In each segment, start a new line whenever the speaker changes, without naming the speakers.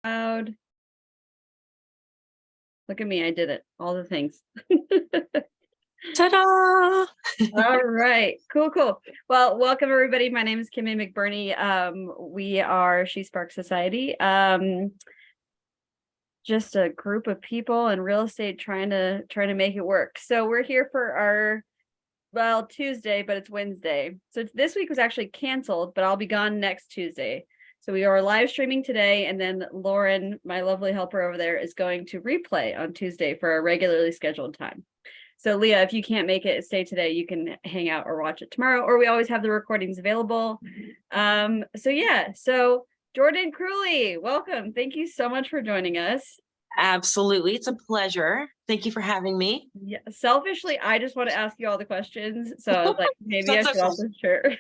Loud. Look at me, I did it. All the things.
Ta-da!
All right, cool. Well, welcome everybody. My name is Kimmy McBurney. We are She Spark Society. Just a group of people in real estate trying to make it work. So we're here for our Tuesday, but it's Wednesday. So this week was actually canceled, but I'll be gone next Tuesday. So we are live streaming today, and then Lauren, my lovely helper over there, is going to replay on Tuesday for a regularly scheduled time. So Leah, if you can't make it, stay today. You can hang out or watch it tomorrow, or we always have the recordings available. So Jordan Cruley, welcome. Thank you so much for joining us.
Absolutely. It's a pleasure. Thank you for having me.
Yeah, selfishly, I just want to ask you all the questions. So I was like, maybe I should also share.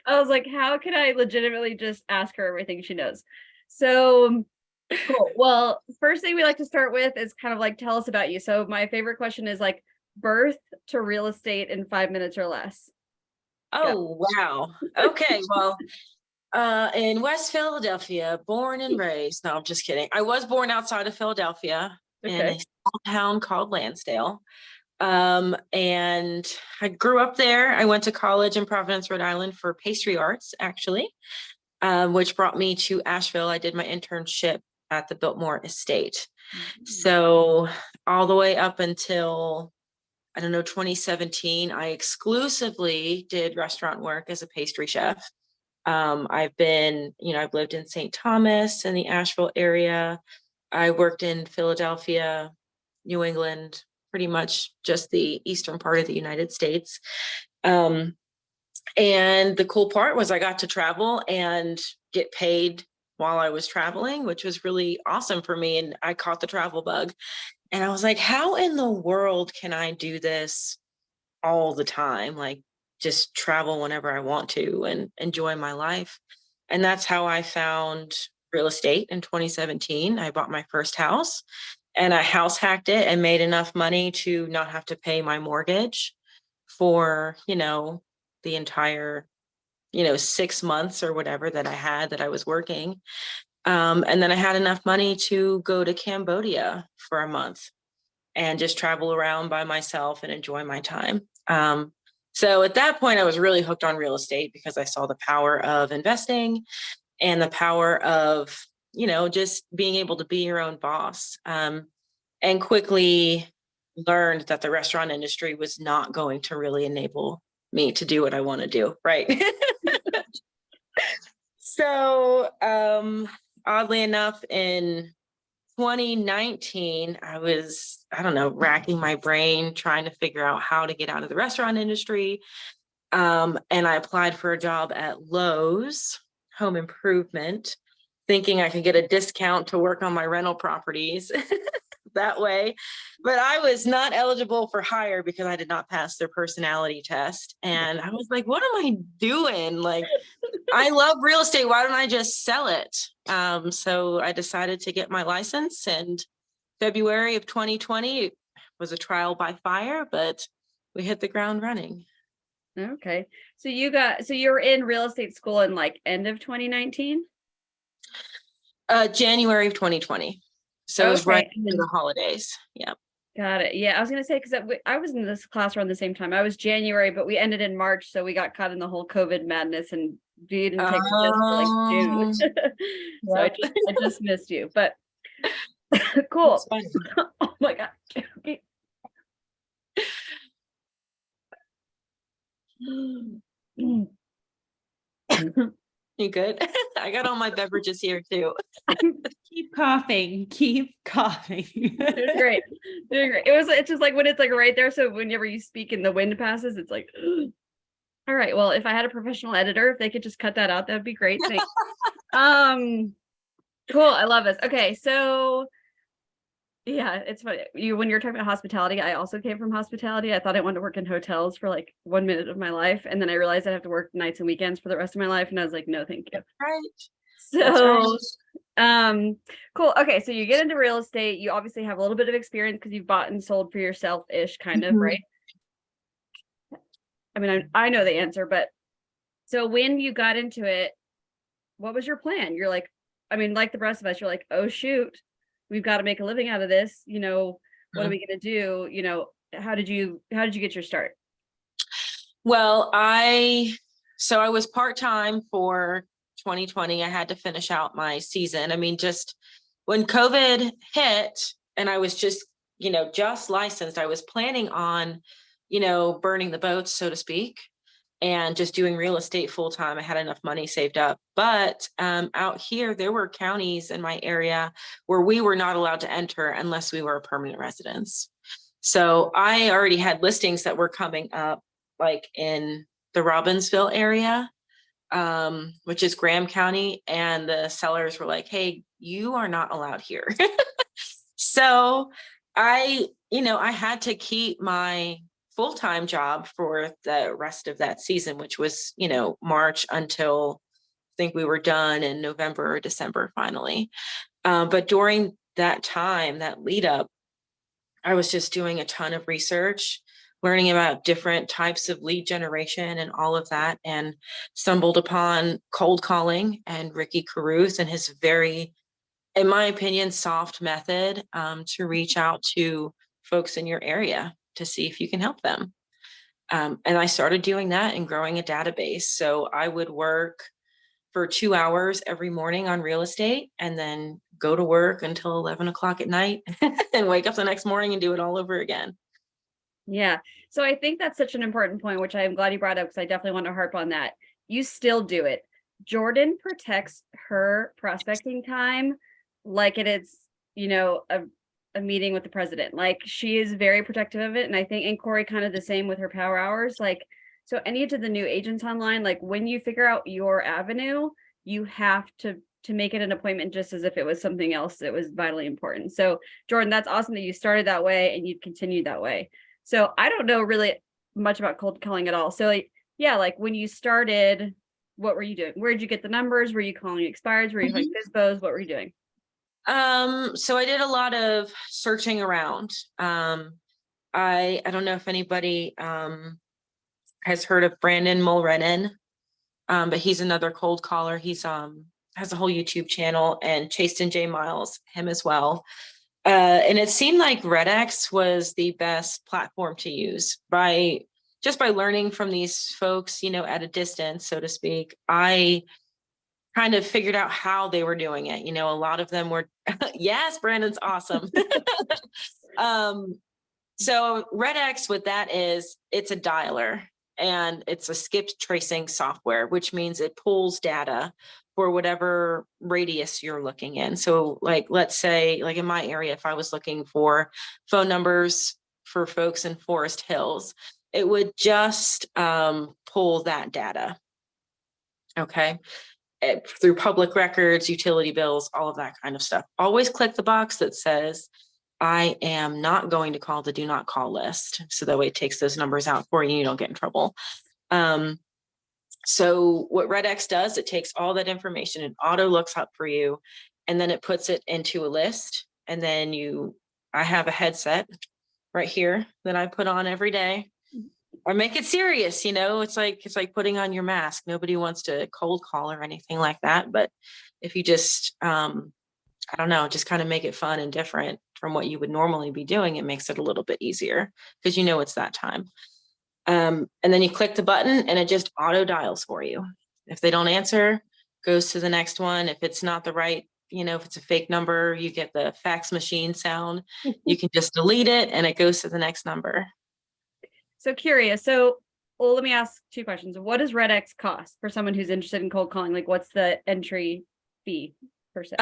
I was like, how can I legitimately just ask her everything she knows? So cool. Well, first thing we like to start with is kind of like tell us about you. So my favorite question is like birth to real estate in 5 minutes or less.
Oh, wow. Okay. Well, in West Philadelphia, born and raised. No, I'm just kidding. I was born outside of Philadelphia in a small town called Lansdale. And I grew up there. I went to college in Providence, Rhode Island for pastry arts, actually, which brought me to Asheville. I did my internship at the Biltmore Estate. So all the way up until, I don't know, 2017, I exclusively did restaurant work as a pastry chef. I've lived in St. Thomas in the Asheville area. I worked in Philadelphia, New England, pretty much just the eastern part of the United States. And the cool part was I got to travel and get paid while I was traveling, which was really awesome for me. And I caught the travel bug. And I was like, how in the world can I do this all the time? Like, just travel whenever I want to and enjoy my life. And that's how I found real estate in 2017. I bought my first house and I house hacked it and made enough money to not have to pay my mortgage for, the entire, 6 months or whatever that I was working. And then I had enough money to go to Cambodia for a month and just travel around by myself and enjoy my time. So at that point, I was really hooked on real estate because I saw the power of investing and the power of, just being able to be your own boss. And quickly learned that the restaurant industry was not going to really enable me to do what I want to do. Right. So oddly enough, in 2019, I was, racking my brain trying to figure out how to get out of the restaurant industry. And I applied for a job at Lowe's Home Improvement, thinking I could get a discount to work on my rental properties that way. But I was not eligible for hire because I did not pass their personality test. And I was like, what am I doing? Like, I love real estate. Why don't I just sell it? So I decided to get my license, and February of 2020 was a trial by fire, but we hit the ground running.
Okay. So you're in real estate school in like end of 2019?
January of 2020. So it was right after the holidays. Yeah.
Got it. Yeah, I was gonna say because I was in this class around the same time. I was January, but we ended in March, so we got caught in the whole COVID madness and we didn't take the test for like June. So I just missed you, but cool. Oh my God. Okay.
You good? I got all my beverages here too.
Keep coughing. Keep coughing.
Doing great. It's just like when it's like right there. So whenever you speak and the wind passes, it's like, all right. Well, if I had a professional editor, if they could just cut that out, that'd be great. Thanks. Cool. I love this. Okay, so yeah, it's funny. When you're talking about hospitality, I also came from hospitality. I thought I wanted to work in hotels for like 1 minute of my life, and then I realized I have to work nights and weekends for the rest of my life, and I was like, no, thank you.
Right.
So, cool. Okay, so you get into real estate. You obviously have a little bit of experience because you've bought and sold for yourself-ish, kind of, right? I mean, I know the answer, but so when you got into it, what was your plan? You're like, I mean, like the rest of us, you're like, oh shoot, we've got to make a living out of this. What are we going to do? How did you get your start?
Well, so I was part-time for 2020. I had to finish out my season. I mean, just when COVID hit and I was just licensed, I was planning on, burning the boats, so to speak, and just doing real estate full time. I had enough money saved up. But out here, there were counties in my area where we were not allowed to enter unless we were a permanent residence. So I already had listings that were coming up, like in the Robbinsville area, which is Graham County. And the sellers were like, hey, you are not allowed here. So I had to keep my full-time job for the rest of that season, which was, March until I think we were done in November or December finally. But during that time, that lead up, I was just doing a ton of research, learning about different types of lead generation and all of that, and stumbled upon cold calling and Ricky Caruth and his very, in my opinion, soft method to reach out to folks in your area to see if you can help them. And I started doing that and growing a database. So I would work for 2 hours every morning on real estate and then go to work until 11 o'clock at night and wake up the next morning and do it all over again.
Yeah. So I think that's such an important point, which I'm glad you brought up because I definitely want to harp on that. You still do it. Jordan protects her prospecting time like it's, a meeting with the president. Like she is very protective of it. And I think, and Corey kind of the same with her power hours. Like, so any of the new agents online, like when you figure out your avenue, you have to make it an appointment just as if it was something else that was vitally important. So Jordan, that's awesome that you started that way and you've continued that way. So I don't know really much about cold calling at all. So like when you started, what were you doing? Where did you get the numbers? Were you calling expireds? Were you calling FSBOs? What were you doing?
So I did a lot of searching around. I don't know if anybody has heard of Brandon Mulrennan, but he's another cold caller. He's has a whole YouTube channel, and Chasten J. Miles, him as well. And it seemed like RedX was the best platform to use by learning from these folks, at a distance, so to speak. I kind of figured out how they were doing it. A lot of them were, yes, Brandon's awesome. So RedX, what that is, it's a dialer and it's a skip tracing software, which means it pulls data for whatever radius you're looking in. So like, let's say like in my area, if I was looking for phone numbers for folks in Forest Hills, it would just pull that data. Okay. Through public records, utility bills, all of that kind of stuff. Always click the box that says, I am not going to call the do not call list. So that way it takes those numbers out for you and you don't get in trouble. So what RedX does, it takes all that information and auto looks up for you, and then it puts it into a list. And then I have a headset right here that I put on every day. Or make it serious, it's like putting on your mask. Nobody wants to cold call or anything like that. But if you just, I don't know, just kind of make it fun and different from what you would normally be doing, it makes it a little bit easier because it's that time. And then you click the button and it just auto dials for you. If they don't answer, goes to the next one. If it's not the right, if it's a fake number, you get the fax machine sound. You can just delete it and it goes to the next number.
So curious. So, well, let me ask 2 questions. What does RedX cost for someone who's interested in cold calling? Like, what's the entry fee per se?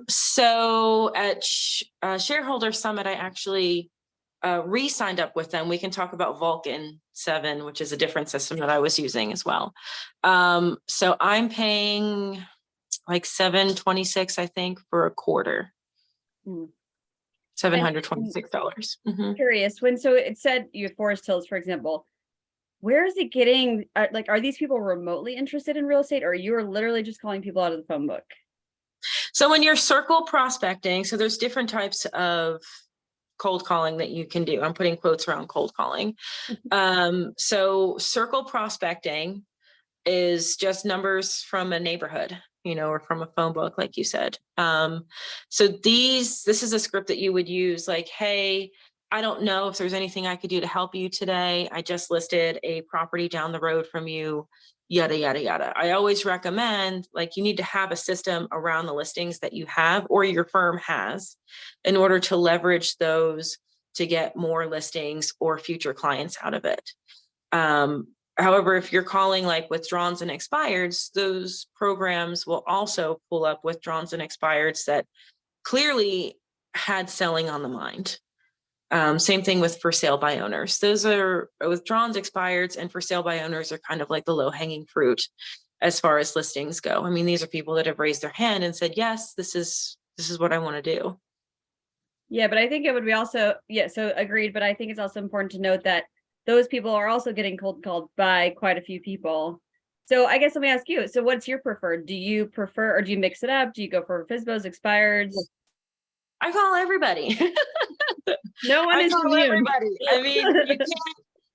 So at Shareholder Summit, I actually re-signed up with them. We can talk about Vulcan 7, which is a different system that I was using as well. So I'm paying like $726, I think, for a quarter. $726.
Curious. So it said you have Forest Hills, for example. Where is it getting? Are these people remotely interested in real estate, or you are literally just calling people out of the phone book?
So when you're circle prospecting, so there's different types of cold calling that you can do. I'm putting quotes around cold calling. So circle prospecting is just numbers from a neighborhood. or from a phone book, like you said. So this is a script that you would use, like, hey, I don't know if there's anything I could do to help you today. I just listed a property down the road from you, yada, yada, yada. I always recommend, like, you need to have a system around the listings that you have or your firm has in order to leverage those to get more listings or future clients out of it. However, if you're calling like withdrawns and expireds, those programs will also pull up withdrawns and expireds that clearly had selling on the mind. Same thing with for sale by owners. Those are withdrawns, expireds, and for sale by owners are kind of like the low hanging fruit as far as listings go. I mean, these are people that have raised their hand and said, yes, this is what I want to do.
Yeah, but I think it would be also, so agreed. But I think it's also important to note that those people are also getting cold called by quite a few people. So I guess let me ask you, so what's your preferred? Do you prefer, or do you mix it up? Do you go for FSBOs, expireds?
I call everybody.
No one
I
is
call
immune.
everybody. I mean,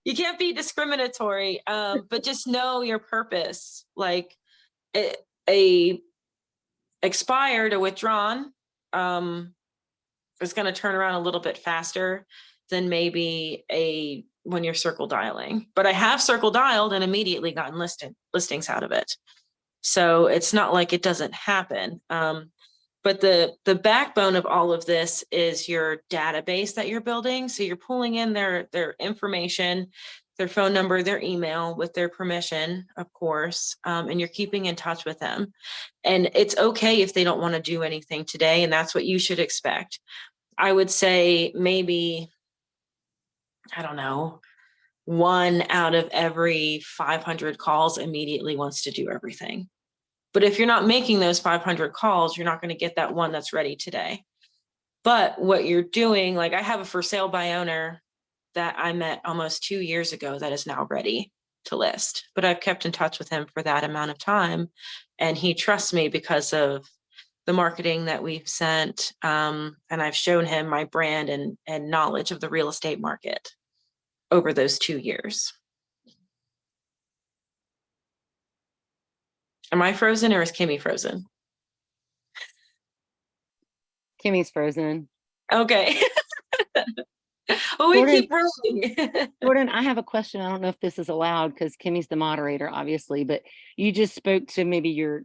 you can't be discriminatory, but just know your purpose. Like a expired or withdrawn is going to turn around a little bit faster than maybe when you're circle dialing. But I have circle dialed and immediately gotten listings out of it. So it's not like it doesn't happen. But the backbone of all of this is your database that you're building. So you're pulling in their information, their phone number, their email with their permission, of course, and you're keeping in touch with them. And it's okay if they don't want to do anything today, and that's what you should expect. I would say maybe, I don't know, 1 out of every 500 calls immediately wants to do everything. But if you're not making those 500 calls, you're not going to get that one that's ready today. But what you're doing, like I have a for sale by owner that I met almost 2 years ago that is now ready to list. But I've kept in touch with him for that amount of time. And he trusts me because of the marketing that we've sent. And I've shown him my brand and knowledge of the real estate market over those 2 years. Am I frozen or is Kimmy frozen?
Kimmy's frozen.
Okay. Well, we
Jordan,
keep rolling.
Jordan, I have a question. I don't know if this is allowed because Kimmy's the moderator, obviously, but you just spoke to maybe your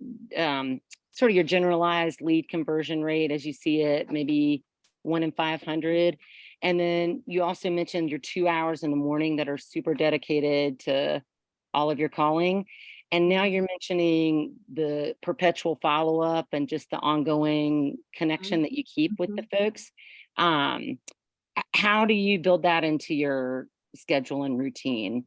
sort of your generalized lead conversion rate as you see it, maybe 1 in 500. And then you also mentioned your 2 hours in the morning that are super dedicated to all of your calling. And now you're mentioning the perpetual follow-up and just the ongoing connection that you keep with the folks. How do you build that into your schedule and routine?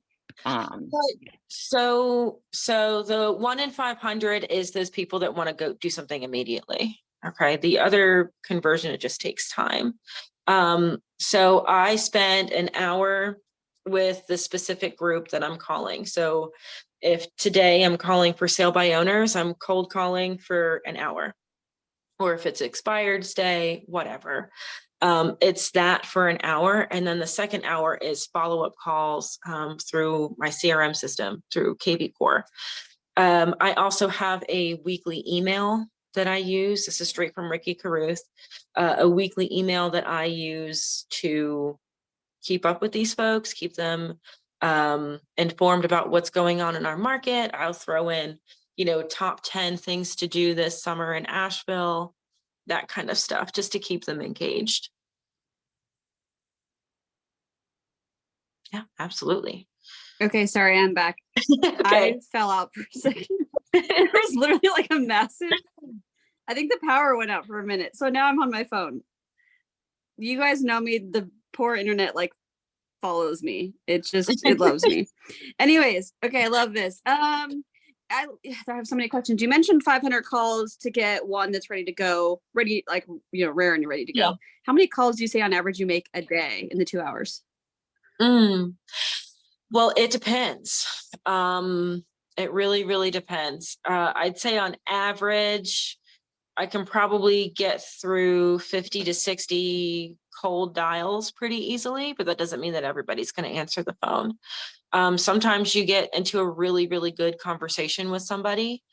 So the 1 in 500 is those people that want to go do something immediately. Okay. The other conversion, it just takes time. So I spend an hour with the specific group that I'm calling. So if today I'm calling for sale by owners, I'm cold calling for an hour, or if it's expired stay, whatever. It's that for an hour. And then the second hour is follow-up calls through my CRM system, through KV Core. I also have a weekly email that I use. This is straight from Ricky Caruth, a weekly email that I use to keep up with these folks, keep them informed about what's going on in our market. I'll throw in, top 10 things to do this summer in Asheville, that kind of stuff, just to keep them engaged. Yeah, absolutely.
Okay, sorry, I'm back.
Okay.
I fell out for a second. It was literally like a massive, I think the power went out for a minute. So now I'm on my phone. You guys know me, the poor internet like follows me. It loves me. Anyways, okay, I love this. I have so many questions. You mentioned 500 calls to get one that's ready to go, rare and you're ready to go.
Yeah.
How many calls do you say on average you make a day in the 2 hours?
Well, it depends. It really, really depends. I'd say on average, I can probably get through 50 to 60 cold dials pretty easily, but that doesn't mean that everybody's going to answer the phone. Sometimes you get into a really, really good conversation with somebody.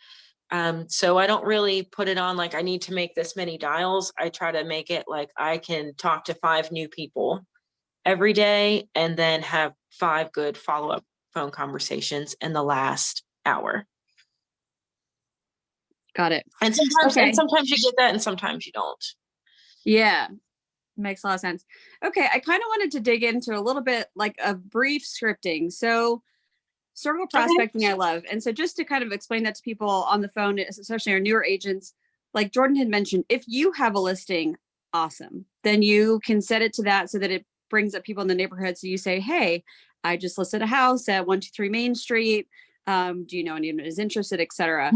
So I don't really put it on like I need to make this many dials. I try to make it like I can talk to 5 new people every day and then have 5 good follow-up phone conversations in the last hour.
Got it.
And sometimes you get that and sometimes you don't.
Yeah. Makes a lot of sense. Okay. I kind of wanted to dig into a little bit like a brief scripting. So circle prospecting, I love. And so just to kind of explain that to people on the phone, especially our newer agents, like Jordan had mentioned, if you have a listing, awesome. Then you can set it to that so that it brings up people in the neighborhood. So you say, hey, I just listed a house at 123 Main Street. Do you know anyone who's interested, et cetera.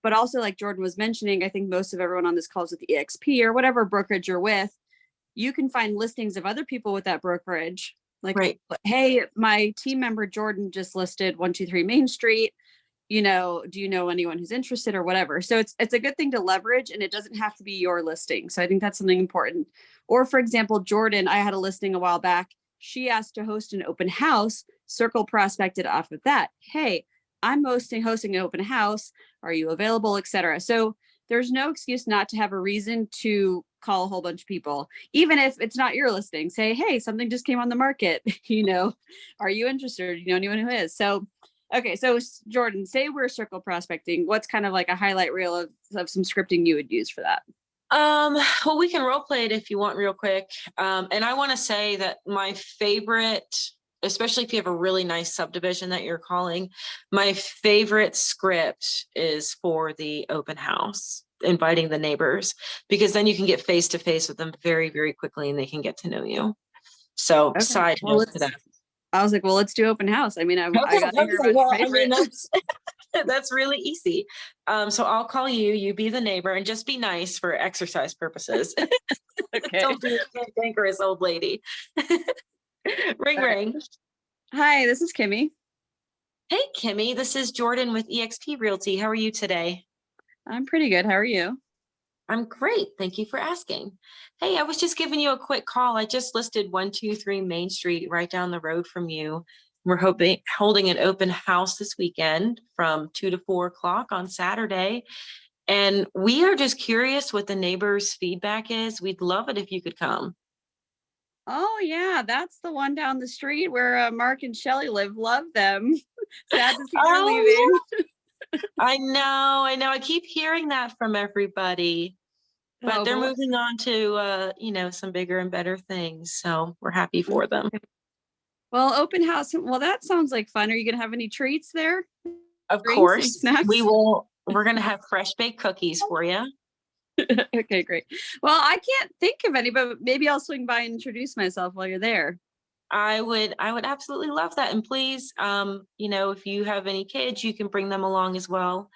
But also like Jordan was mentioning, I think most of everyone on this call is with the EXP or whatever brokerage you're with. You can find listings of other people with that brokerage. Like,
right.
Hey, my team member Jordan just listed 123 Main Street. You know, do you know anyone who's interested or whatever? So it's a good thing to leverage, and it doesn't have to be your listing. So I think that's something important. Or for example, Jordan, I had a listing a while back. She asked to host an open house. Circle prospected off of that. Hey, I'm hosting an open house. Are you available, etc. So there's no excuse not to have a reason to call a whole bunch of people, even if it's not your listing. Say, hey, something just came on the market. You know, are you interested? You know anyone who is? So, okay. So Jordan, say we're circle prospecting. What's kind of like a highlight reel of some scripting you would use for that?
Well, we can role play it if you want real quick. And I want to say that my favorite, especially if you have a really nice subdivision that you're calling, my favorite script is for the open house, inviting the neighbors, because then you can get face to face with them very, very quickly and they can get to know you. So side note to that.
I was like, well, let's do open house. I mean, I got to hear about your favorite.
I mean, that's really easy. So I'll call you, you be the neighbor, and just be nice for exercise purposes.
Okay.
Don't be a cantankerous old lady. Ring, ring.
Hi, this is Kimmy.
Hey, Kimmy, this is Jordan with EXP Realty. How are you today?
I'm pretty good. How are you?
I'm great. Thank you for asking. Hey, I was just giving you a quick call. I just listed 123 Main Street right down the road from you. We're holding an open house this weekend from 2 to 4 o'clock on Saturday. And we are just curious what the neighbors' feedback is. We'd love it if you could come.
Oh yeah, that's the one down the street where Mark and Shelly live. Love them. Sad to see they're leaving.
Yeah. I know. I keep hearing that from everybody, but they're moving on to, some bigger and better things. So we're happy for them.
Well, open house. Well, that sounds like fun. Are you going to have any treats there?
Of
Drinks,
course,
snacks?
we will. We're going to have fresh baked cookies for you.
Okay, great. Well, I can't think of any, but maybe I'll swing by and introduce myself while you're there.
I would absolutely love that. And please, if you have any kids, you can bring them along as well.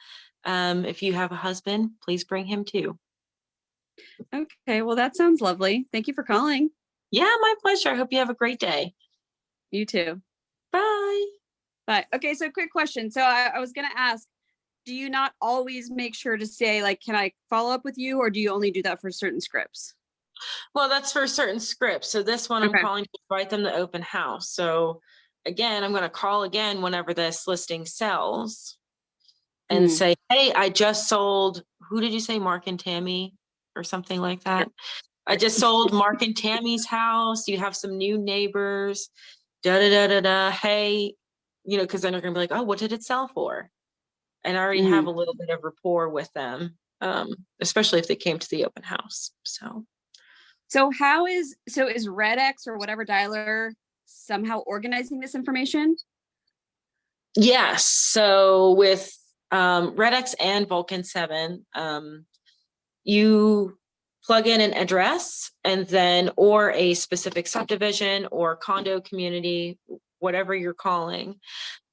If you have a husband, please bring him too.
Okay, well, that sounds lovely. Thank you for calling.
Yeah, my pleasure. I hope you have a great day.
You too.
Bye.
Bye. Okay, so quick question. So I was going to ask, do you not always make sure to say, like, can I follow up with you, or do you only do that for certain scripts?
Well, that's for certain scripts. So this one, I'm calling to invite them to open house. So again, I'm going to call again whenever this listing sells and say, hey, I just sold, who did you say, Mark and Tammy or something like that? I just sold Mark and Tammy's house. You have some new neighbors, Hey, because then they're going to be like, oh, what did it sell for? And I already have a little bit of rapport with them, especially if they came to the open house. So
is Red X or whatever dialer somehow organizing this information?
Yes. So with Red X and Vulcan 7, you plug in an address and then or a specific subdivision or condo community, whatever you're calling,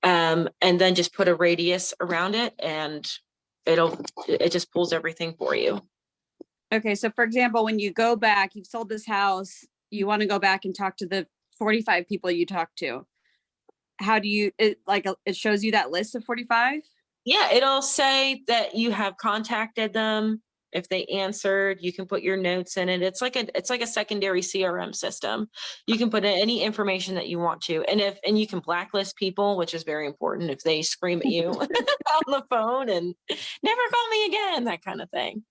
and then just put a radius around it, and it just pulls everything for you.
Okay, so for example, when you go back, you've sold this house, you want to go back and talk to the 45 people you talked to. How do you, it shows you that list of 45?
Yeah, it'll say that you have contacted them If they answered, you can put your notes in it. It's like a secondary CRM system. You can put in any information that you want to. And you can blacklist people, which is very important if they scream at you on the phone and never call me again, that kind of thing.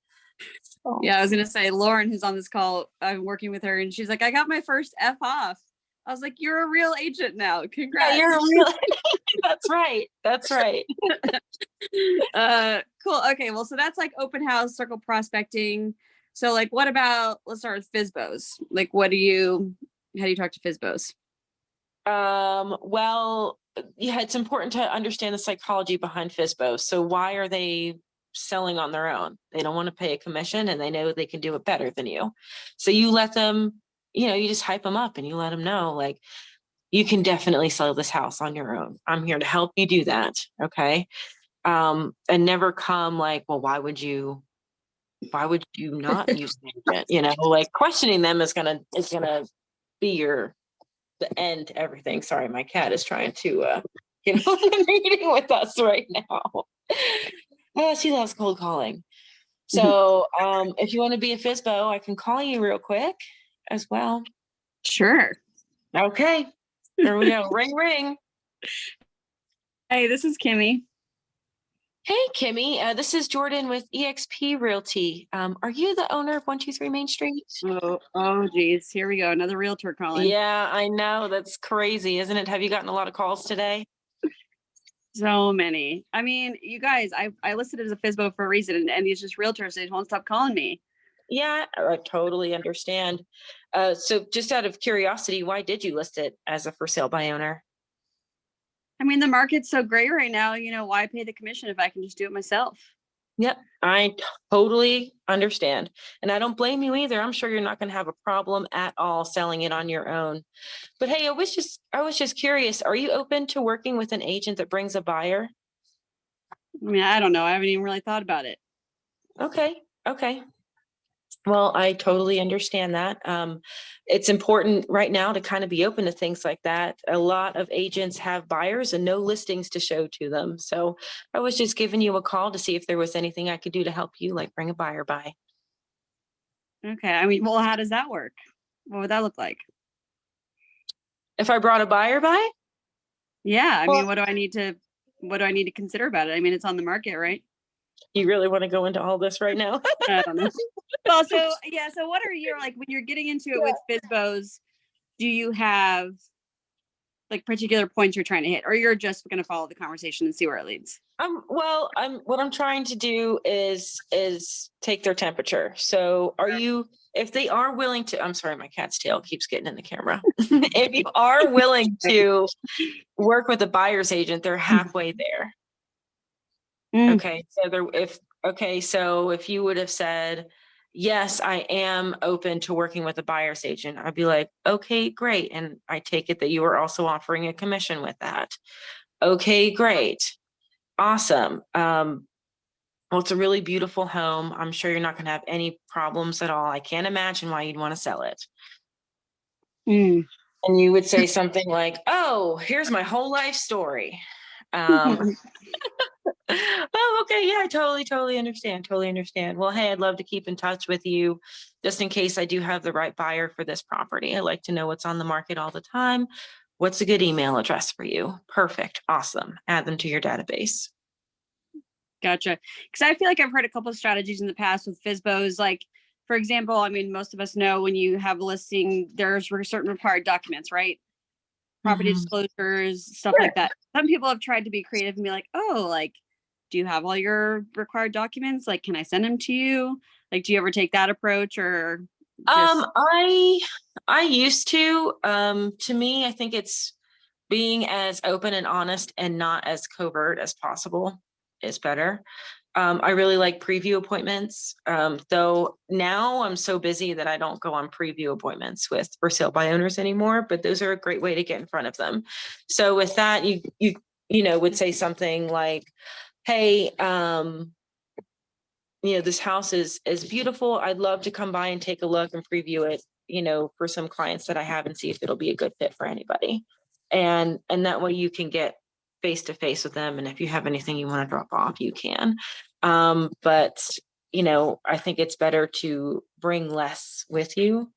So,
Yeah, I was gonna say Lauren, who's on this call, I'm working with her, and she's like, I got my first F off. I was like, you're a real agent now. Congrats.
yeah, you're a real that's right. That's right.
Cool. Okay, well, so that's like open house, circle prospecting. So like what about, let's start with FSBOs. Like how do you talk to FSBOs?
Well, yeah, it's important to understand the psychology behind FSBO. So why are they selling on their own? They don't want to pay a commission and they know they can do it better than you. So you let them, you just hype them up and you let them know, like, you can definitely sell this house on your own. I'm here to help you do that. Okay. And never come like, well, why would you not use an agent? Like questioning them is gonna be the end to everything. Sorry, my cat is trying to get on a meeting with us right now. Oh, she loves cold calling. So if you want to be a FSBO, I can call you real quick as well.
Sure.
Okay. There we go. Ring, ring.
Hey, this is Kimmy.
Hey, Kimmy. This is Jordan with eXp Realty. Are you the owner of 123 Main Street?
Oh, geez. Here we go. Another realtor calling.
Yeah, I know. That's crazy, isn't it? Have you gotten a lot of calls today?
So many. I mean, you guys, I listed it as a FSBO for a reason, and these just realtors, they won't stop calling me.
Yeah, I totally understand. So just out of curiosity, why did you list it as a for sale by owner?
I mean, the market's so great right now, why pay the commission if I can just do it myself?
Yep, I totally understand. And I don't blame you either. I'm sure you're not going to have a problem at all selling it on your own. But hey, I was just curious, are you open to working with an agent that brings a buyer?
I mean, I don't know. I haven't even really thought about it.
Okay. Well, I totally understand that. It's important right now to kind of be open to things like that. A lot of agents have buyers and no listings to show to them. So I was just giving you a call to see if there was anything I could do to help you, like bring a buyer by.
Okay. I mean, well, how does that work? What would that look like?
If I brought a buyer by?
Yeah. I
Well,
mean, what do I need to consider about it? I mean, it's on the market, right?
you really want to go into all this right now?
I don't know. Well, so yeah. So what are your, like, when you're getting into it with FSBOs, do you have like particular points you're trying to hit, or you're just going to follow the conversation and see where it leads?
What I'm trying to do is take their temperature. So if they are willing to, I'm sorry, my cat's tail keeps getting in the camera. If you are willing to work with a buyer's agent, they're halfway there. Okay. So if you would have said, yes, I am open to working with a buyer's agent, I'd be like, okay, great. And I take it that you are also offering a commission with that. Okay, great. Awesome. Well, it's a really beautiful home. I'm sure you're not going to have any problems at all. I can't imagine why you'd want to sell it. And you would say something like, oh, here's my whole life story. Oh, okay. Yeah, I totally understand. Totally understand. Well, hey, I'd love to keep in touch with you just in case I do have the right buyer for this property. I like to know what's on the market all the time. What's a good email address for you? Perfect. Awesome. Add them to your database.
Gotcha. Because I feel like I've heard a couple of strategies in the past with FSBOs. Like, for example, I mean, most of us know when you have a listing, there's certain required documents, right? Property disclosures, stuff like that. Some people have tried to be creative and be like, oh, like, do you have all your required documents? Like, can I send them to you? Like, do you ever take that approach, or just...
I used to. To me, I think it's being as open and honest and not as covert as possible is better. I really like preview appointments, though now I'm so busy that I don't go on preview appointments with for sale by owners anymore, but those are a great way to get in front of them. So with that, you would say something like, hey, this house is beautiful. I'd love to come by and take a look and preview it, for some clients that I have and see if it'll be a good fit for anybody. And that way you can get face to face with them. And if you have anything you want to drop off, you can. But you know, I think it's better to bring less with you.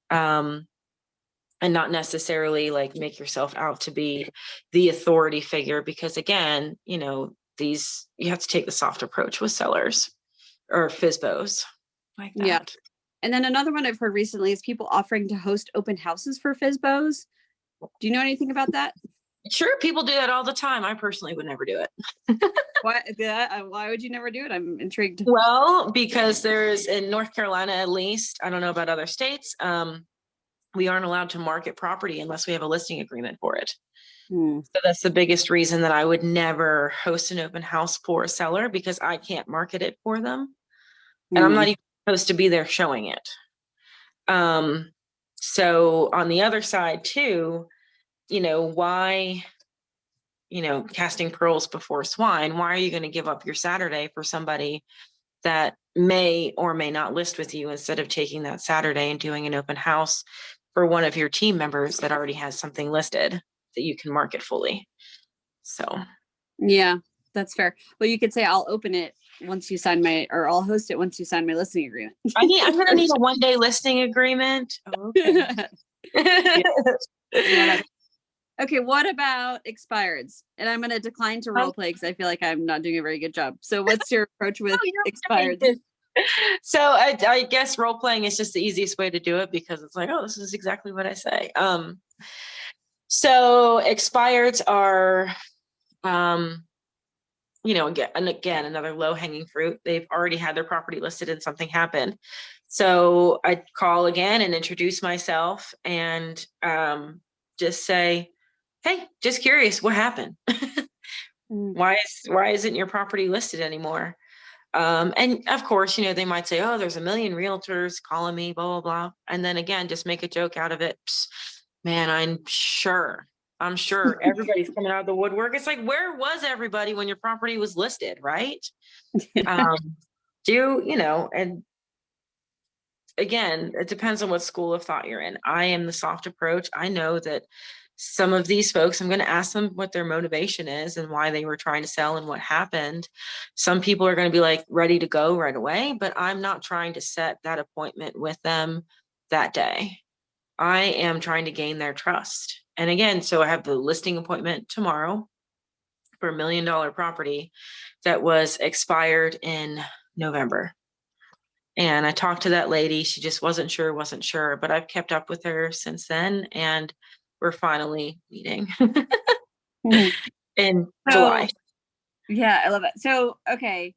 And not necessarily like make yourself out to be the authority figure, because again, you know, you have to take the soft approach with sellers or FISBOs like that.
Yeah. And then another one I've heard recently is people offering to host open houses for FISBOs. Do you know anything about that?
Sure, people do that all the time. I personally would never do it.
Why would you never do it? I'm intrigued.
Well, because there's in North Carolina, at least, I don't know about other states, we aren't allowed to market property unless we have a listing agreement for it. So that's the biggest reason that I would never host an open house for a seller, because I can't market it for them. And I'm not even supposed to be there showing it. So on the other side too, you know, why, you know, casting pearls before swine, why are you going to give up your Saturday for somebody that may or may not list with you, instead of taking that Saturday and doing an open house for one of your team members that already has something listed that you can market fully? So
Yeah, that's fair. Well, you could say I'll open it once you sign or I'll host it once you sign my listing agreement.
I'm gonna need a 1-day listing agreement. Oh, okay.
Yeah. Okay, what about expireds? And I'm going to decline to role play because I feel like I'm not doing a very good job. So what's your approach with expireds?
So I guess role playing is just the easiest way to do it, because it's like, oh, this is exactly what I say. So expireds are, you know, again, another low hanging fruit. They've already had their property listed and something happened. So I call again and introduce myself and just say, hey, just curious, what happened? Why isn't your property listed anymore? And of course, you know, they might say, oh, there's a million realtors calling me, blah, blah, blah. And then again, just make a joke out of it. Psst, man, I'm sure everybody's coming out of the woodwork. It's like, where was everybody when your property was listed, right? You know, and again, it depends on what school of thought you're in. I am the soft approach. I know that some of these folks, I'm going to ask them what their motivation is and why they were trying to sell and what happened. Some people are going to be like ready to go right away, but I'm not trying to set that appointment with them that day. I am trying to gain their trust. And again, so I have the listing appointment tomorrow for $1 million property that was expired in November. And I talked to that lady. She just wasn't sure, but I've kept up with her since then. And we're finally meeting in July.
Yeah, I love it. So, okay.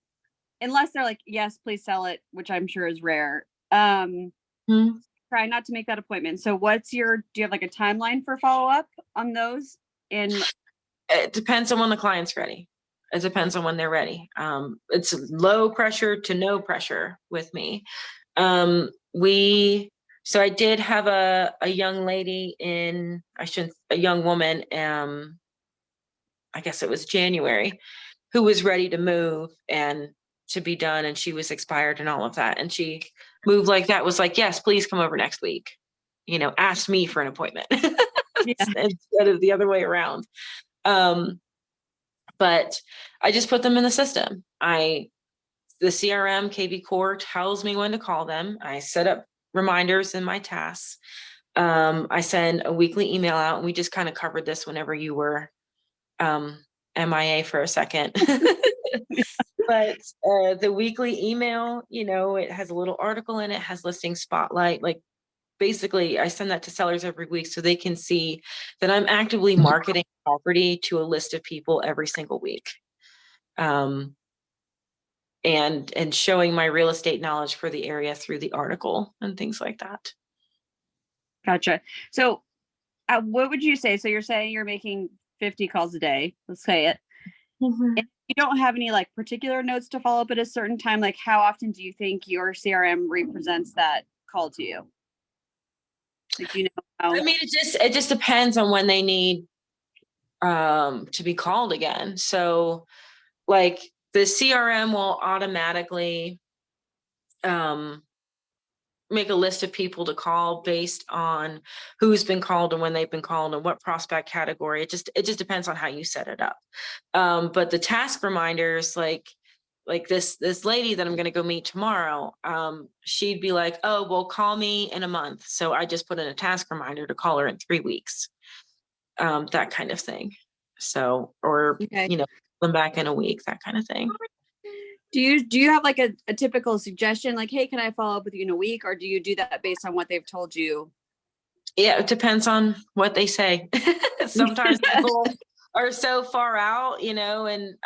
Unless they're like, yes, please sell it, which I'm sure is rare. Try not to make that appointment. So do you have like a timeline for follow-up on those?
It depends on when the client's ready. It depends on when they're ready. It's low pressure to no pressure with me. So I did have a young lady a young woman, I guess it was January, who was ready to move and to be done, and she was expired and all of that. And she moved like that, was like, yes, please come over next week. You know, ask me for an appointment instead of the other way around. But I just put them in the system. The CRM KB Core tells me when to call them. I set up reminders in my tasks. I send a weekly email out, and we just kind of covered this whenever you were MIA for a second. But the weekly email, you know, it has a little article in it, has listing spotlight. Like basically I send that to sellers every week so they can see that I'm actively marketing property to a list of people every single week. And showing my real estate knowledge for the area through the article and things like that.
Gotcha. So what would you say? So you're saying you're making 50 calls a day. Let's say it. If you don't have any like particular notes to follow up at a certain time, like how often do you think your CRM represents that call to you? Like, you know,
I mean, it just depends on when they need to be called again. So like the CRM will automatically make a list of people to call based on who's been called and when they've been called and what prospect category. It just depends on how you set it up. But the task reminders, like like this lady that I'm going to go meet tomorrow, she'd be like, oh, well, call me in a month. So I just put in a task reminder to call her in 3 weeks, that kind of thing. So, or,
Okay.
come back in a week, that kind of thing.
Do you have like a typical suggestion, like, hey, can I follow up with you in a week, or do you do that based on what they've told you?
Yeah, it depends on what they say. Sometimes people are so far out, and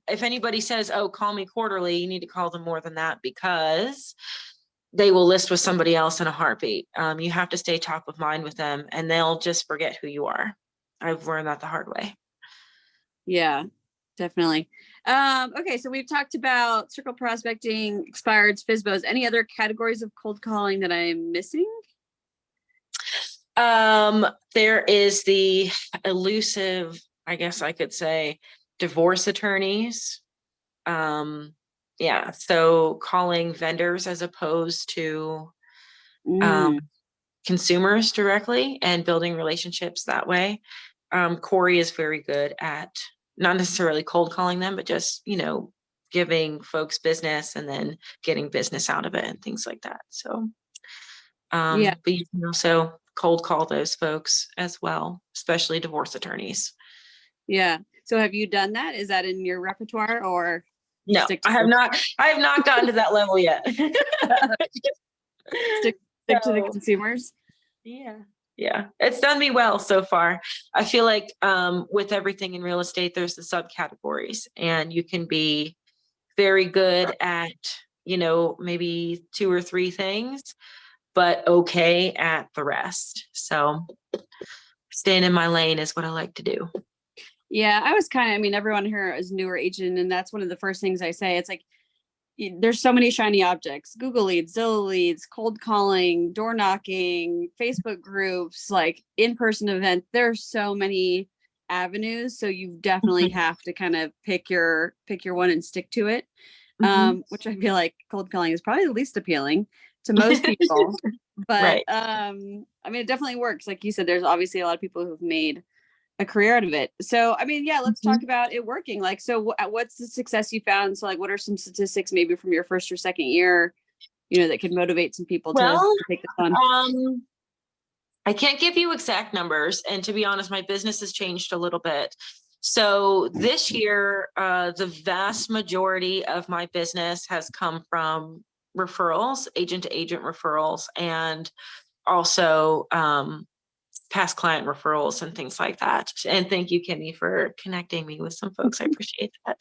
if anybody says, oh, call me quarterly, you need to call them more than that, because they will list with somebody else in a heartbeat. You have to stay top of mind with them, and they'll just forget who you are. I've learned that the hard way.
Yeah, definitely. Okay, so we've talked about circle prospecting, expireds, FSBOs. Any other categories of cold calling that I'm missing?
There is the elusive, I guess I could say, divorce attorneys. Yeah, so calling vendors as opposed to consumers directly and building relationships that way. Corey is very good at not necessarily cold calling them, but just, giving folks business and then getting business out of it and things like that. So,
Yeah.
but you can also cold call those folks as well, especially divorce attorneys.
Yeah. So have you done that? Is that in your repertoire, or
No, I have not gotten to that level yet.
stick to the consumers?
Yeah, it's done me well so far. I feel like with everything in real estate, there's the subcategories, and you can be very good at, maybe 2 or 3 things, but okay at the rest. So staying in my lane is what I like to do.
Yeah, I was everyone here is newer agent, and that's one of the first things I say. It's like, there's so many shiny objects: Google leads, Zillow leads, cold calling, door knocking, Facebook groups, like in-person events. There's so many avenues. So you definitely have to kind of pick your one and stick to it. Which I feel like cold calling is probably the least appealing to most people. But
right.
it definitely works. Like you said, there's obviously a lot of people who've made a career out of it. So, yeah, let's talk about it working. Like, so what's the success you found? So like, what are some statistics maybe from your first or second year, that could motivate some people to take this on?
I can't give you exact numbers. And to be honest, my business has changed a little bit. So this year, the vast majority of my business has come from referrals, agent to agent referrals, and also past client referrals and things like that. And thank you, Kimmy, for connecting me with some folks. I appreciate that.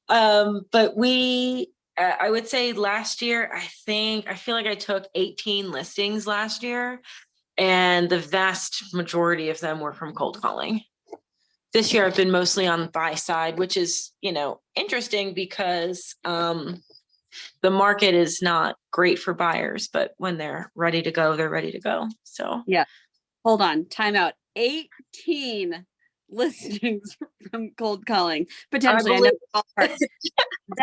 But I would say last year, I feel like I took 18 listings last year, and the vast majority of them were from cold calling. This year, I've been mostly on the buy side, which is, interesting because the market is not great for buyers, but when they're ready to go, they're ready to go. So
yeah. Hold on. Time out. 18 listings from cold calling. Potentially. I know all parts.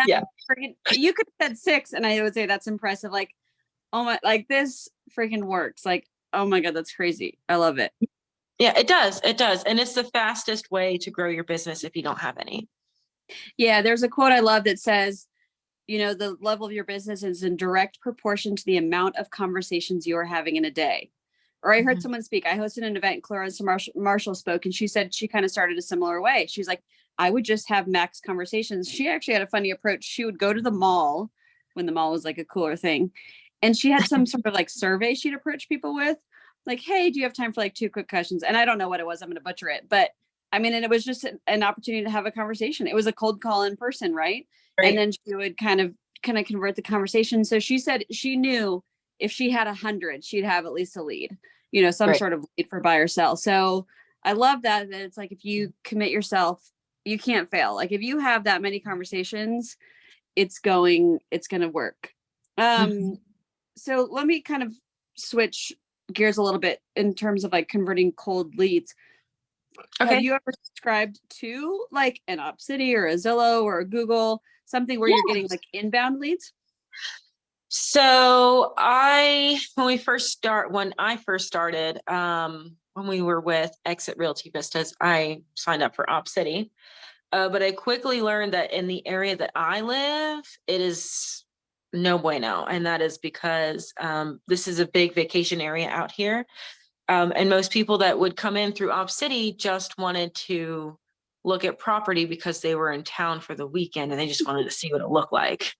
Yeah.
You could have said 6, and I would say that's impressive. Like, oh my, like this freaking works. Like, oh my God, that's crazy. I love it.
Yeah, it does. It does. And it's the fastest way to grow your business if you don't have any.
Yeah. There's a quote I love that says, the level of your business is in direct proportion to the amount of conversations you are having in a day. Or I heard someone speak. I hosted an event, Clarence Marshall spoke, and she said she kind of started a similar way. She's like, I would just have max conversations. She actually had a funny approach. She would go to the mall when the mall was like a cooler thing. And she had some sort of like survey she'd approach people with, like, hey, do you have time for like 2 quick questions? And I don't know what it was. I'm going to butcher it. But and it was just an opportunity to have a conversation. It was a cold call in person, right? And then she would kind of convert the conversation. So she said she knew if she had 100, she'd have at least a lead, some sort of lead for buy or sell. So I love that it's like, if you commit yourself, you can't fail. Like if you have that many conversations, it's going to work. So let me kind of switch gears a little bit in terms of like converting cold leads. Okay. Have you ever subscribed to like an Opcity or a Zillow or a Google, something where you're getting like inbound leads?
So when I first started, when we were with Exit Realty Vistas, I signed up for Opcity. But I quickly learned that in the area that I live, it is no bueno. And that is because this is a big vacation area out here. And most people that would come in through Op City just wanted to look at property because they were in town for the weekend and they just wanted to see what it looked like.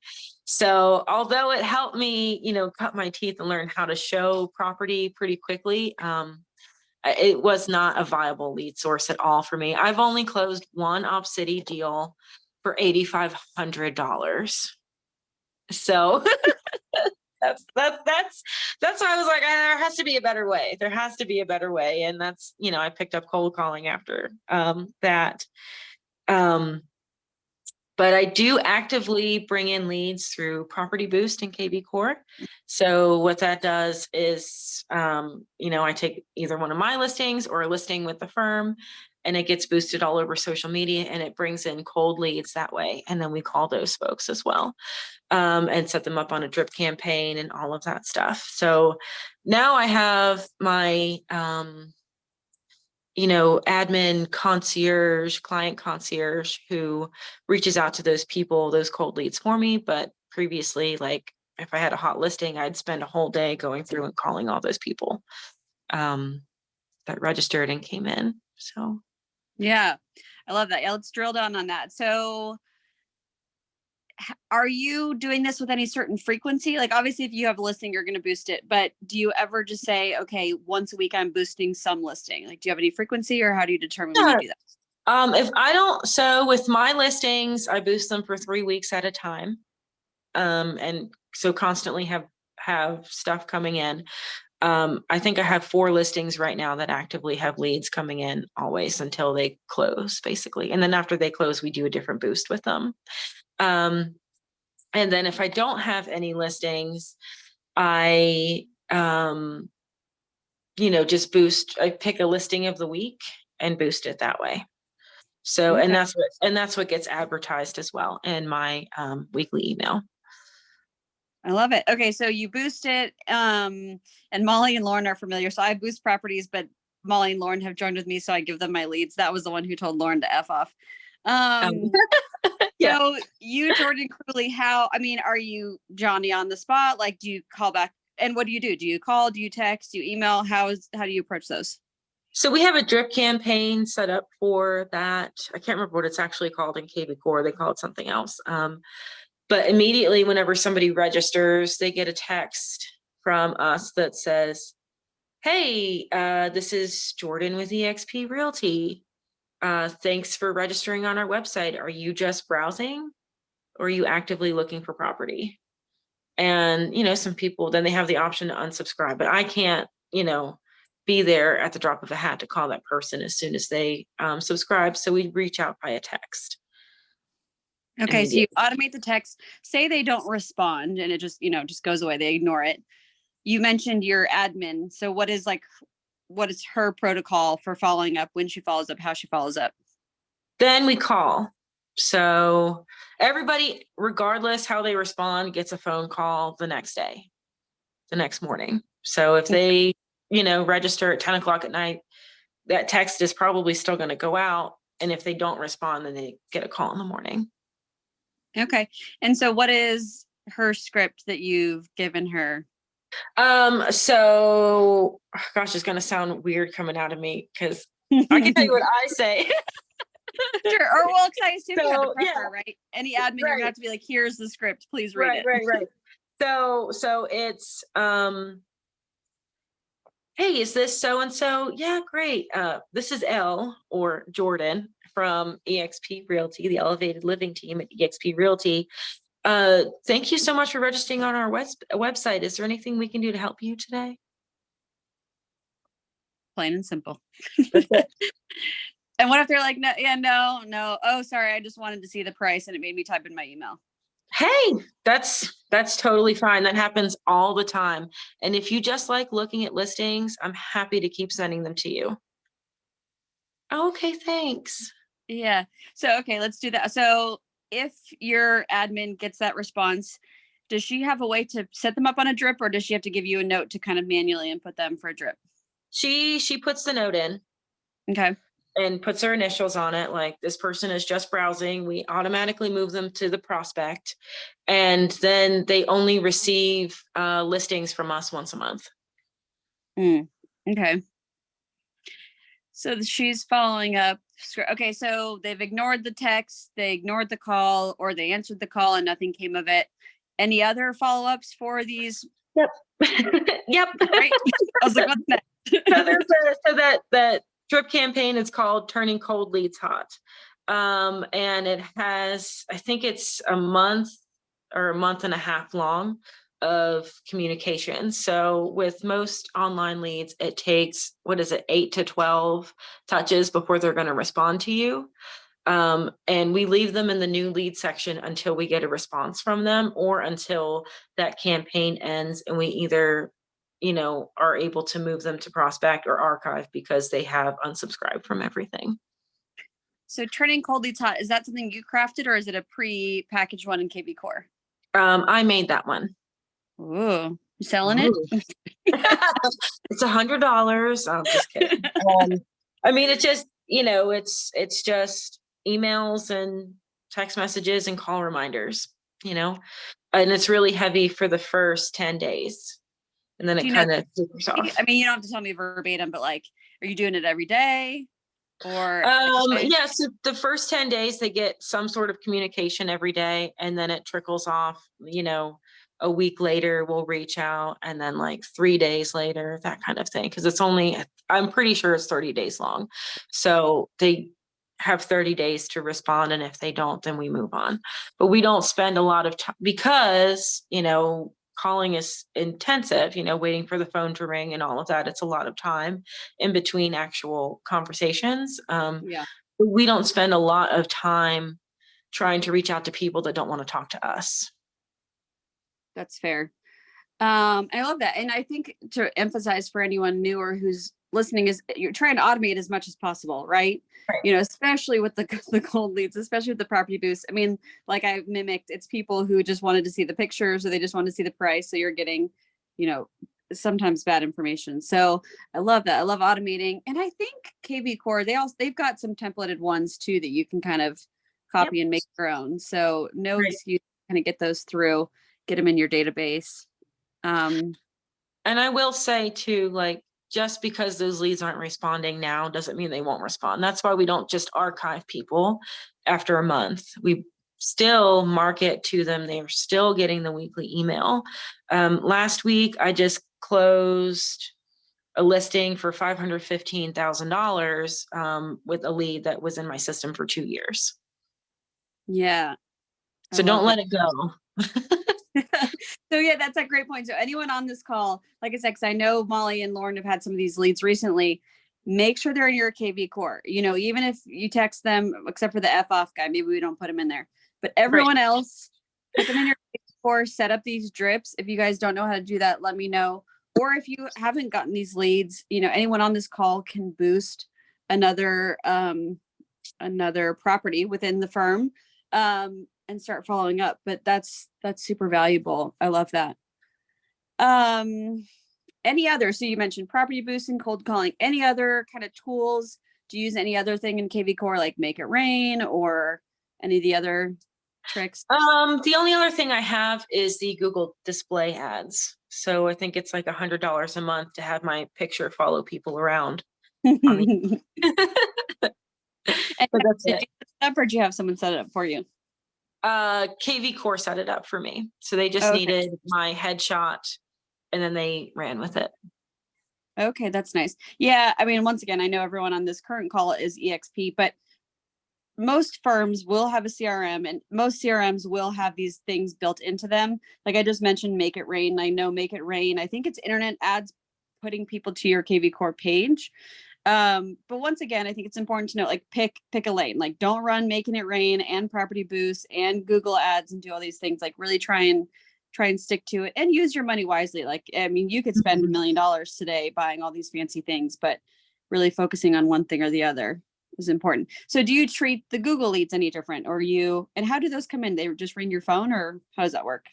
So although it helped me, cut my teeth and learn how to show property pretty quickly, it was not a viable lead source at all for me. I've only closed one Op City deal for $8,500. So that's why I was like, there has to be a better way. There has to be a better way. And that's, I picked up cold calling after that. But I do actively bring in leads through Property Boost and KB Core. So what that does is, I take either one of my listings or a listing with the firm, and it gets boosted all over social media, and it brings in cold leads that way. And then we call those folks as well, and set them up on a drip campaign and all of that stuff. So now I have my, admin concierge, client concierge, who reaches out to those people, those cold leads for me. But previously, like if I had a hot listing, I'd spend a whole day going through and calling all those people that registered and came in. So
Yeah, I love that. Yeah, let's drill down on that. So are you doing this with any certain frequency? Like obviously if you have a listing, you're going to boost it, but do you ever just say, okay, once a week I'm boosting some listing? Like, do you have any frequency, or how do you determine when you do that?
If I don't, so with my listings, I boost them for 3 weeks at a time. And so constantly have stuff coming in. I think I have 4 listings right now that actively have leads coming in always until they close, basically. And then after they close, we do a different boost with them. And then if I don't have any listings, I, just boost, I pick a listing of the week and boost it that way. So,
Okay.
and that's what gets advertised as well in my weekly email.
I love it. Okay. So you boost it. And Molly and Lauren are familiar. So I boost properties, but Molly and Lauren have joined with me. So I give them my leads. That was the one who told Lauren to F off.
Yeah.
So you, Jordan Cruley, are you Johnny on the spot? Like, do you call back? And what do? Do you call? Do you text? Do you email? How do you approach those?
So we have a drip campaign set up for that. I can't remember what it's actually called in KB Core. They call it something else. But immediately whenever somebody registers, they get a text from us that says, hey, this is Jordan with eXp Realty. Thanks for registering on our website. Are you just browsing, or are you actively looking for property? And, some people, then they have the option to unsubscribe, but I can't, be there at the drop of a hat to call that person as soon as they subscribe. So we reach out via text.
Okay. So you automate the text, say they don't respond and it just goes away. They ignore it. You mentioned your admin. So what is her protocol for following up, when she follows up, how she follows up?
Then we call. So everybody, regardless how they respond, gets a phone call the next day, the next morning. So if they, register at 10 o'clock at night, that text is probably still going to go out. And if they don't respond, then they get a call in the morning.
Okay. And so what is her script that you've given her?
So gosh, it's going to sound weird coming out of me because I can tell you what I say.
Sure. Or well, because I assume you have to
So,
prep
yeah.
her, right? Any admin, you're gonna have to be like, here's the script, please read it.
Right. So it's hey, is this so and so? Yeah, great. This is Elle, or Jordan, from eXp Realty, the elevated living team at eXp Realty. Thank you so much for registering on our website. Is there anything we can do to help you today?
Plain and simple.
That's it.
And what if they're like, no. Oh, sorry, I just wanted to see the price and it made me type in my email.
Hey, that's totally fine. That happens all the time. And if you just like looking at listings, I'm happy to keep sending them to you. Okay, thanks.
Yeah. So, okay, let's do that. So if your admin gets that response, does she have a way to set them up on a drip, or does she have to give you a note to kind of manually input them for a drip?
She puts the note in.
Okay.
and puts their initials on it, like this person is just browsing, we automatically move them to the prospect. And then they only receive listings from us once a month.
Okay. So she's following up. Okay, so they've ignored the text, they ignored the call, or they answered the call and nothing came of it. Any other follow-ups for these?
Yep. Yep.
Right? I was like, what's next?
So that drip campaign is called Turning Cold Leads Hot. And it has, I think it's a month or a month and a half long of communication. So with most online leads, it takes, 8 to 12 touches before they're going to respond to you. And we leave them in the new lead section until we get a response from them, or until that campaign ends and we either, are able to move them to prospect or archive because they have unsubscribed from everything.
So Turning Cold Leads Hot, is that something you crafted, or is it a pre-packaged one in KV Core?
I made that one.
Ooh, you selling it?
It's $100. I'm just kidding. I mean, it's just, it's just emails and text messages and call reminders, and it's really heavy for the first 10 days. And then it kind of tapers off.
I mean, you don't have to tell me verbatim, but like, are you doing it every day? Or
yes, so the first 10 days they get some sort of communication every day, and then it trickles off. A week later we'll reach out, and then like 3 days later, that kind of thing, because I'm pretty sure it's 30 days long, so they have 30 days to respond, and if they don't, then we move on. But we don't spend a lot of time because calling is intensive, waiting for the phone to ring and all of that. It's a lot of time in between actual conversations. We don't spend a lot of time trying to reach out to people that don't want to talk to us.
That's fair. I love that. And I think to emphasize for anyone newer who's listening is you're trying to automate as much as possible, right? Especially with the cold leads, especially with the property boost. I mean, like I mimicked, it's people who just wanted to see the pictures or they just wanted to see the price. So you're getting, sometimes bad information. So I love that. I love automating. And I think KV Core, they've got some templated ones too that you can kind of copy and make your own. So no excuse to kind of get those through, get them in your database.
And I will say too, like, just because those leads aren't responding now doesn't mean they won't respond. That's why we don't just archive people after a month. We still market to them. They're still getting the weekly email. Last week, I just closed a listing for $515,000 with a lead that was in my system for 2 years.
Yeah.
So don't let it go.
So yeah, that's a great point. So anyone on this call, like I said, because I know Molly and Lauren have had some of these leads recently, make sure they're in your KV Core. Even if you text them, except for the F off guy, maybe we don't put him in there, but everyone else, put them in your KV Core, set up these drips. If you guys don't know how to do that, let me know. Or if you haven't gotten these leads, anyone on this call can boost another property within the firm. And start following up, but that's super valuable. I love that. Any other, so you mentioned property boost and cold calling, any other kind of tools? Do you use any other thing in KV Core, like Make It Rain or any of the other tricks?
The only other thing I have is the Google display ads. So I think it's like $100 a month to have my picture follow people around.
And
But that's it.
Or do you have someone set it up for you?
KV Core set it up for me. So they just needed my headshot and then they ran with it.
Okay, that's nice. Yeah, I mean, once again, I know everyone on this current call is EXP, but most firms will have a CRM and most CRMs will have these things built into them. Like I just mentioned, Make It Rain. I know Make It Rain. I think it's internet ads putting people to your KV Core page. But once again, I think it's important to know, like pick a lane, like don't run Making It Rain and Property Boost and Google ads and do all these things. Like really try and stick to it and use your money wisely. Like, I mean, you could spend $1 million today buying all these fancy things, but really focusing on one thing or the other is important. So do you treat the Google leads any different, and how do those come in? They just ring your phone, or how does that work?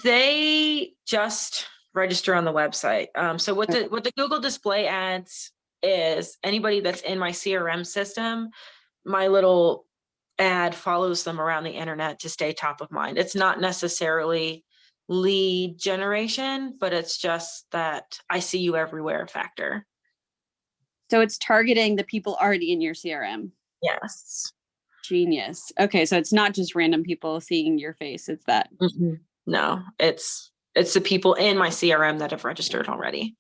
They just register on the website. So with the Google display ads, is anybody that's in my CRM system, my little ad follows them around the internet to stay top of mind. It's not necessarily lead generation, but it's just that I see you everywhere factor.
So it's targeting the people already in your CRM.
Yes.
Genius. Okay, so it's not just random people seeing your face. It's that.
No, it's the people in my CRM that have registered already.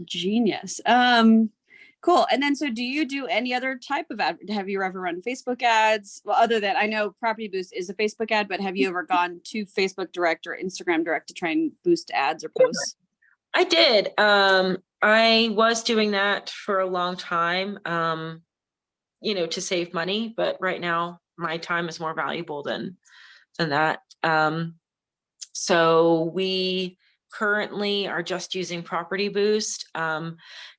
Genius. Cool. And then, so do you do any other type of ad? Have you ever run Facebook ads? Well, other than, I know Property Boost is a Facebook ad, but have you ever gone to Facebook Direct or Instagram Direct to try and boost ads or posts?
I did. I was doing that for a long time, to save money, but right now my time is more valuable than that. So we currently are just using Property Boost.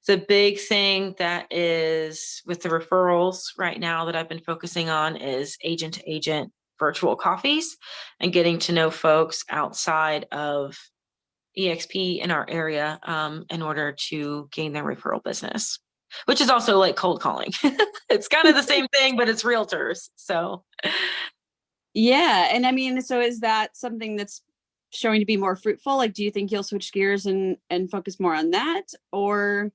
The big thing that is with the referrals right now that I've been focusing on is agent to agent virtual coffees and getting to know folks outside of EXP in our area in order to gain their referral business, which is also like cold calling. It's kind of the same thing, but it's realtors. So
yeah. And I mean, so is that something that's showing to be more fruitful? Like, do you think you'll switch gears and focus more on that? Or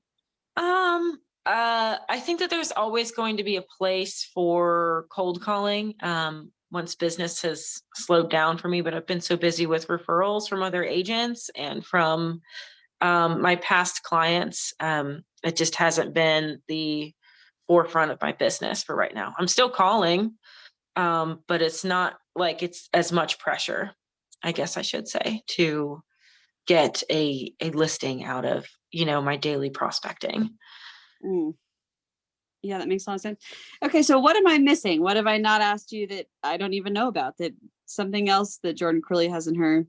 I think that there's always going to be a place for cold calling once business has slowed down for me, but I've been so busy with referrals from other agents and from my past clients. It just hasn't been the forefront of my business for right now. I'm still calling, but it's not like it's as much pressure, I guess I should say, to get a listing out of, my daily prospecting.
Yeah, that makes a lot of sense. Okay, so what am I missing? What have I not asked you that I don't even know about? That something else that Jordan Cruley has in her?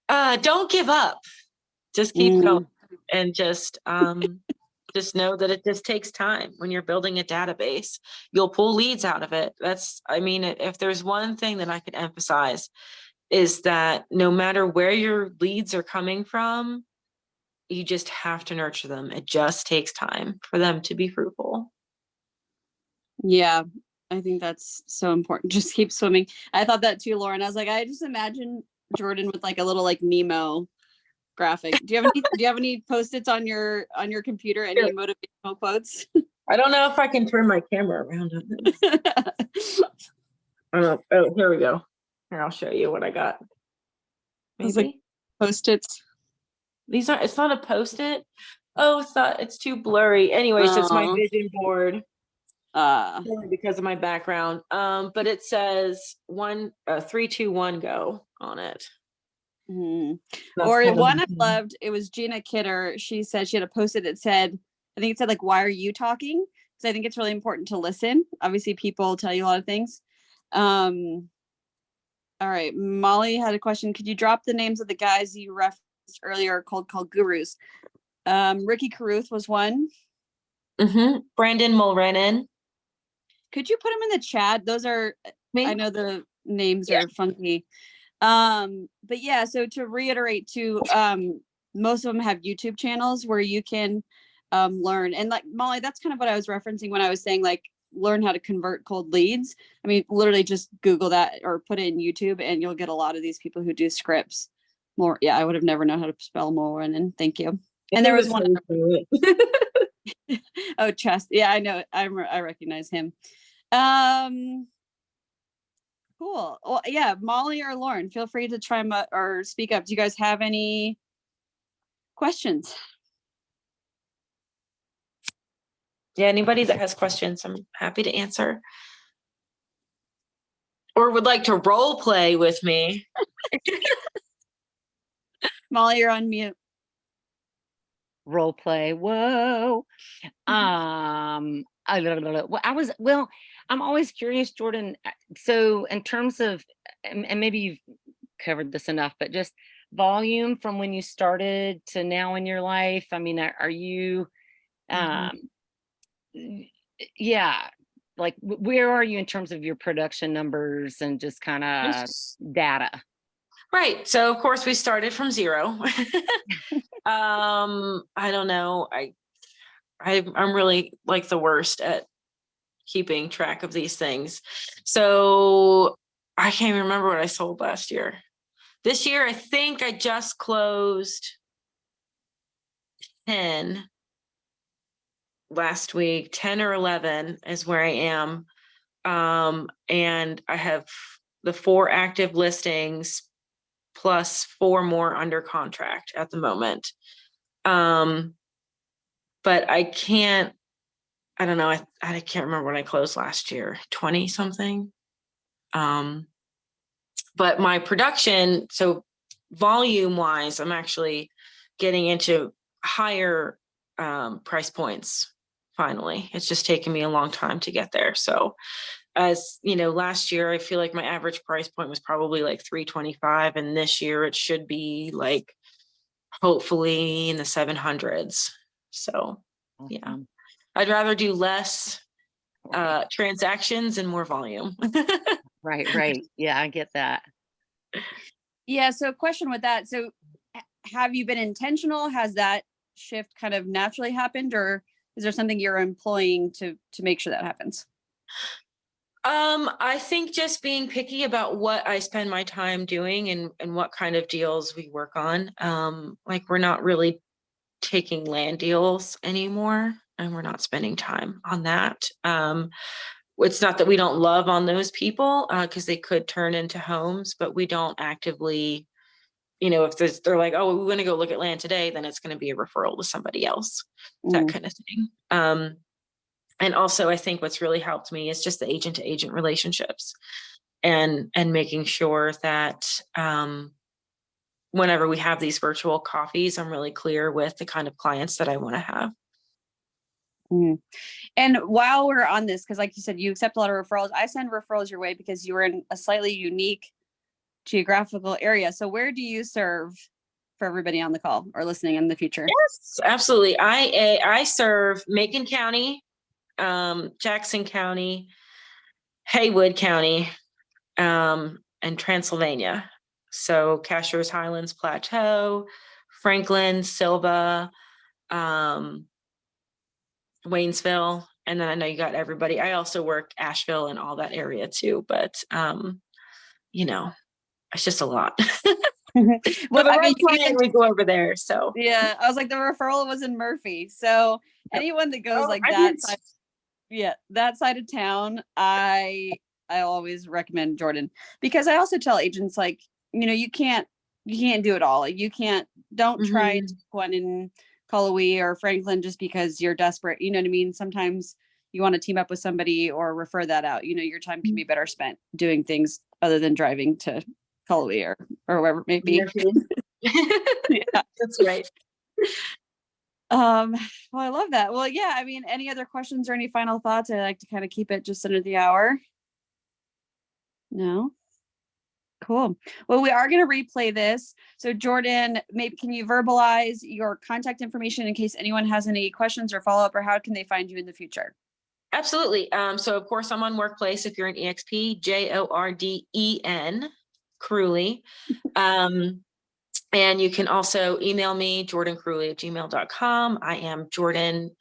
Don't give up. Just keep going, and just know that it just takes time. When you're building a database, you'll pull leads out of it. If there's one thing that I could emphasize is that no matter where your leads are coming from, you just have to nurture them. It just takes time for them to be fruitful.
Yeah, I think that's so important. Just keep swimming. I thought that too, Lauren. I was like, I just imagine Jordan with like a little like Nemo graphic. Do you have any post-its on your computer? Any motivational quotes?
I don't know if I can turn my camera around. Oh, here we go. Here, I'll show you what I got. Maybe
like post-its.
It's not a post-it. Oh, it's too blurry. Anyways, it's my vision board. Because of my background. But it says 3, 2, 1, go on it.
Or one I loved, it was Gina Kidder. She said she had a post-it that said, I think it said like, why are you talking? Because I think it's really important to listen. Obviously, people tell you a lot of things. All right, Molly had a question. Could you drop the names of the guys you referenced earlier, cold call gurus? Ricky Caruth was one.
Brandon Mulrennan.
Could you put them in the chat? Those are, I know the names are funky. But yeah, so to reiterate too, most of them have YouTube channels where you can learn. And like Molly, that's kind of what I was referencing when I was saying like learn how to convert cold leads. I mean, literally just Google that or put it in YouTube and you'll get a lot of these people who do scripts. I would have never known how to spell Mulrennan. Thank you. And there was one. Oh, Chest. Yeah, I know. I recognize him. Cool. Well, yeah, Molly or Lauren, feel free to try or speak up. Do you guys have any questions?
Yeah, anybody that has questions, I'm happy to answer. Or would like to role play with me.
Molly, you're on mute.
Role play. Whoa. I'm always curious, Jordan. So in terms of, and maybe you've covered this enough, but just volume from when you started to now in your life. I mean, are you, like where are you in terms of your production numbers and just kind of data?
Right. So of course we started from zero. I don't know. I'm really like the worst at keeping track of these things. So I can't even remember what I sold last year. This year, I think I just closed 10 last week. 10 or 11 is where I am. And I have the 4 active listings plus 4 more under contract at the moment. But I don't know. I can't remember when I closed last year, 20 something. But my production, so volume wise, I'm actually getting into higher price points. Finally, it's just taken me a long time to get there. So as you know, last year, I feel like my average price point was probably like $325. And this year it should be like, hopefully in the 700s. So yeah,
Awesome.
I'd rather do less transactions and more volume.
Right. Yeah, I get that.
Yeah. So question with that. So have you been intentional? Has that shift kind of naturally happened, or is there something you're employing to make sure that happens?
I think just being picky about what I spend my time doing and what kind of deals we work on. Like we're not really taking land deals anymore, and we're not spending time on that. It's not that we don't love on those people, because they could turn into homes, but we don't actively, if they're like, oh, we want to go look at land today, then it's going to be a referral to somebody else, that kind of thing. And also I think what's really helped me is just the agent to agent relationships and making sure that whenever we have these virtual coffees, I'm really clear with the kind of clients that I want to have.
And while we're on this, because like you said, you accept a lot of referrals. I send referrals your way because you are in a slightly unique geographical area. So where do you serve for everybody on the call or listening in the future?
Yes, absolutely. I serve Macon County, Jackson County, Haywood County, and Transylvania. So Cashiers, Highlands, Plateau, Franklin, Silva, Waynesville, and then I know you got everybody. I also work Asheville and all that area too, but it's just a lot.
Well, I mean,
we go over there. So
yeah, I was like, the referral was in Murphy. So anyone that goes that side of town, I always recommend Jordan, because I also tell agents, like, you can't do it all. Like don't try to take one in Cruley or Franklin just because you're desperate. You know what I mean? Sometimes you want to team up with somebody or refer that out. Your time can be better spent doing things other than driving to Cruley or wherever it may be.
Yeah, that's right.
Well, I love that. Well, yeah, I mean, any other questions or any final thoughts? I like to kind of keep it just under the hour. No? Cool. Well, we are going to replay this. So Jordan, maybe can you verbalize your contact information in case anyone has any questions or follow-up, or how can they find you in the future?
Absolutely. So of course I'm on Workplace. If you're an EXP, JORDEN, Cruley. And you can also email me, jordancruley@gmail.com. I am Jordan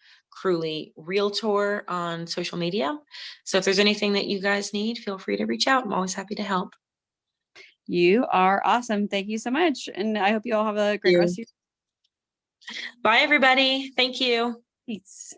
Cruley Realtor on social media. So if there's anything that you guys need, feel free to reach out. I'm always happy to help.
You are awesome. Thank you so much. And I hope you all have a great rest of your
Bye, everybody. Thank you.
Peace.